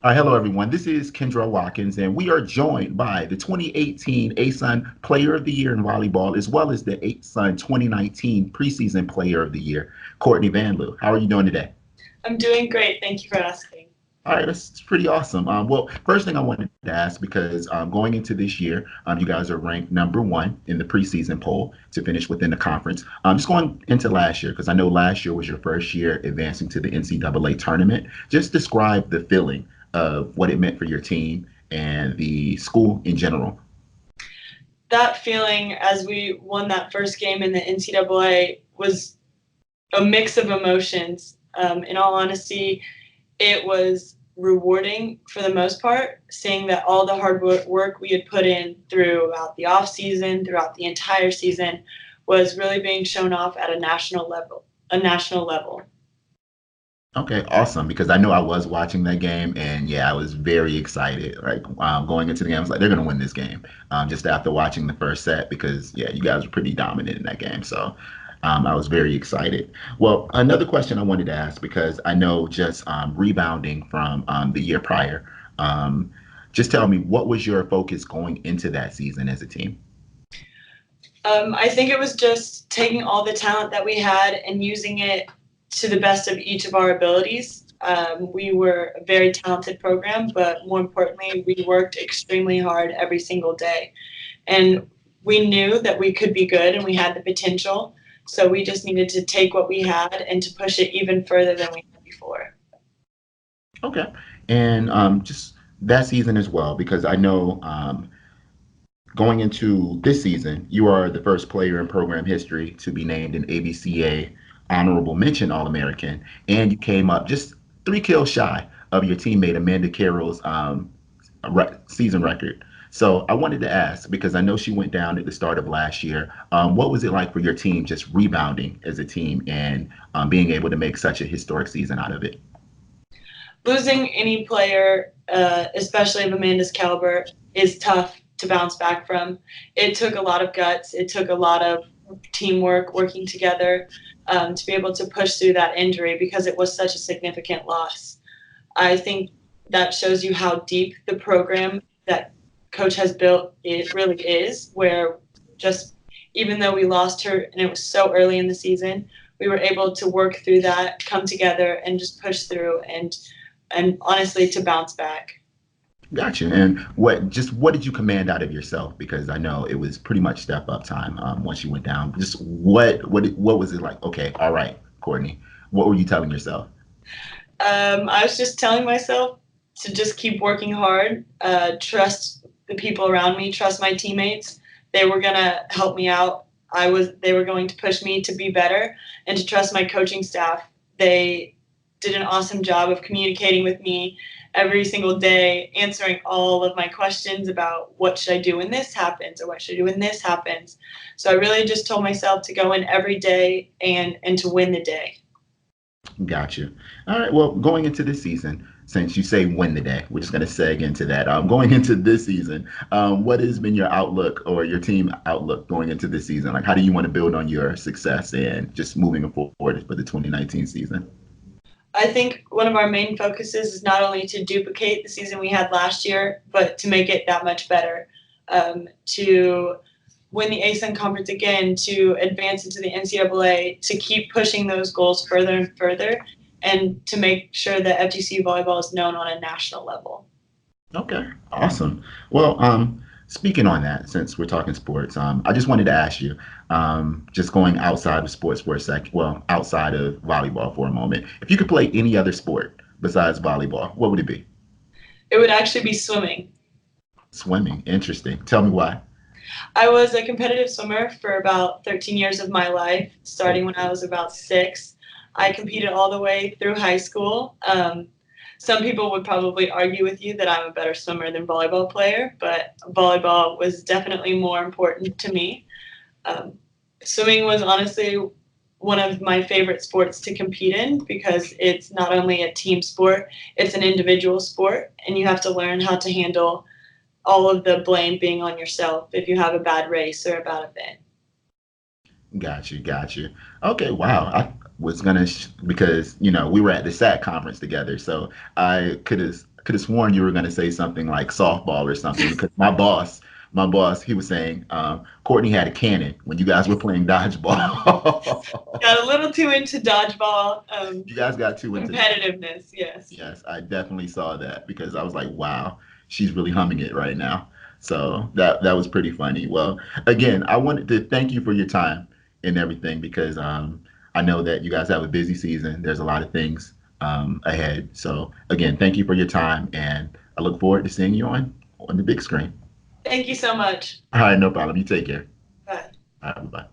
Hello, everyone. This is Kendra Watkins, and we are joined by the 2018 ASUN Player of the Year in volleyball, as well as the ASUN 2019 Preseason Player of the Year, Cortney VanLiew. How are you doing today? I'm doing great. Thank you for asking. All right, that's pretty awesome. Well, first thing I wanted to ask, because going into this year, you guys are ranked #1 in the preseason poll to finish within the conference. Just going into last year, because I know last year was your first year advancing to the NCAA tournament. Just describe the feeling of what it meant for your team and the school in general. That feeling as we won that first game in the NCAA was a mix of emotions. In all honesty, it was rewarding for the most part, seeing that all the hard work we had put in throughout the off season, throughout the entire season, was really being shown off at a national level. A national level. Okay, awesome. Because I know I was watching that game, and yeah, I was very excited. Like going into the game, I was like, they're gonna win this game. Just after watching the first set, because yeah, you guys were pretty dominant in that game. So I was very excited. Well, another question I wanted to ask, because I know just rebounding from the year prior. Um, just tell me, what was your focus going into that season as a team? I think it was just taking all the talent that we had and using it to the best of each of our abilities. We were a very talented program, but more importantly, we worked extremely hard every single day. And we knew that we could be good and we had the potential. So we just needed to take what we had and to push it even further than we had before. Okay, and just that season as well, because I know going into this season, you are the first player in program history to be named an ABCA honorable mention All American, and you came up just 3 kills shy of your teammate Amanda Carroll's season record. So I wanted to ask, because I know she went down at the start of last year. What was it like for your team just rebounding as a team and being able to make such a historic season out of it? Losing any player, especially of Amanda's caliber, is tough to bounce back from. It took a lot of guts. It took a lot of teamwork, working together, to be able to push through that injury because it was such a significant loss. I think that shows you how deep the program that coach has built it really is, where just even though we lost her and it was so early in the season, we were able to work through that, come together and just push through and honestly to bounce back. Gotcha. And what did you command out of yourself? Because I know it was pretty much step up time once you went down. Just what was it like? Okay, all right, Courtney. What were you telling yourself? I was just telling myself to just keep working hard, trust the people around me, trust my teammates. They were gonna help me out. They were going to push me to be better and to trust my coaching staff. They did an awesome job of communicating with me every single day, answering all of my questions about what should I do when this happens or what should I do when this happens. So I really just told myself to go in every day and to win the day. Gotcha. All right. Well, going into this season, since you say win the day, we're just going to seg into that. Going into this season, what has been your outlook or your team outlook going into this season? Like, how do you want to build on your success and just moving forward for the 2019 season? I think one of our main focuses is not only to duplicate the season we had last year, but to make it that much better. To win the ASUN conference again, to advance into the NCAA, to keep pushing those goals further and further, and to make sure that FGCU volleyball is known on a national level. Okay, awesome. Well, speaking on that, since we're talking sports, I just wanted to ask you, just going outside of sports for a sec, well, outside of volleyball for a moment, if you could play any other sport besides volleyball, what would it be? It would actually be swimming. Swimming. Interesting. Tell me why. I was a competitive swimmer for about 13 years of my life, starting when I was about 6. I competed all the way through high school. Some people would probably argue with you that I'm a better swimmer than volleyball player, but volleyball was definitely more important to me. Um, Swimming was honestly one of my favorite sports to compete in because it's not only a team sport, it's an individual sport, and you have to learn how to handle all of the blame being on yourself if you have a bad race or a bad event. Got you, got you. Okay, wow. I was gonna because we were at the SAC conference together, so I could have could have sworn you were going to say something like softball or something because my boss, he was saying Courtney had a cannon when you guys were playing dodgeball. Got a little too into dodgeball You guys got too into that. competitiveness. Yes. Yes, I definitely saw that because I was like, wow, she's really humming it right now. So that was pretty funny. Well, again, I wanted to thank you for your time and everything because I know that you guys have a busy season. There's a lot of things ahead. So again, thank you for your time, and I look forward to seeing you on the big screen. Thank you so much. All right, no problem. You take care. Bye. All right, bye.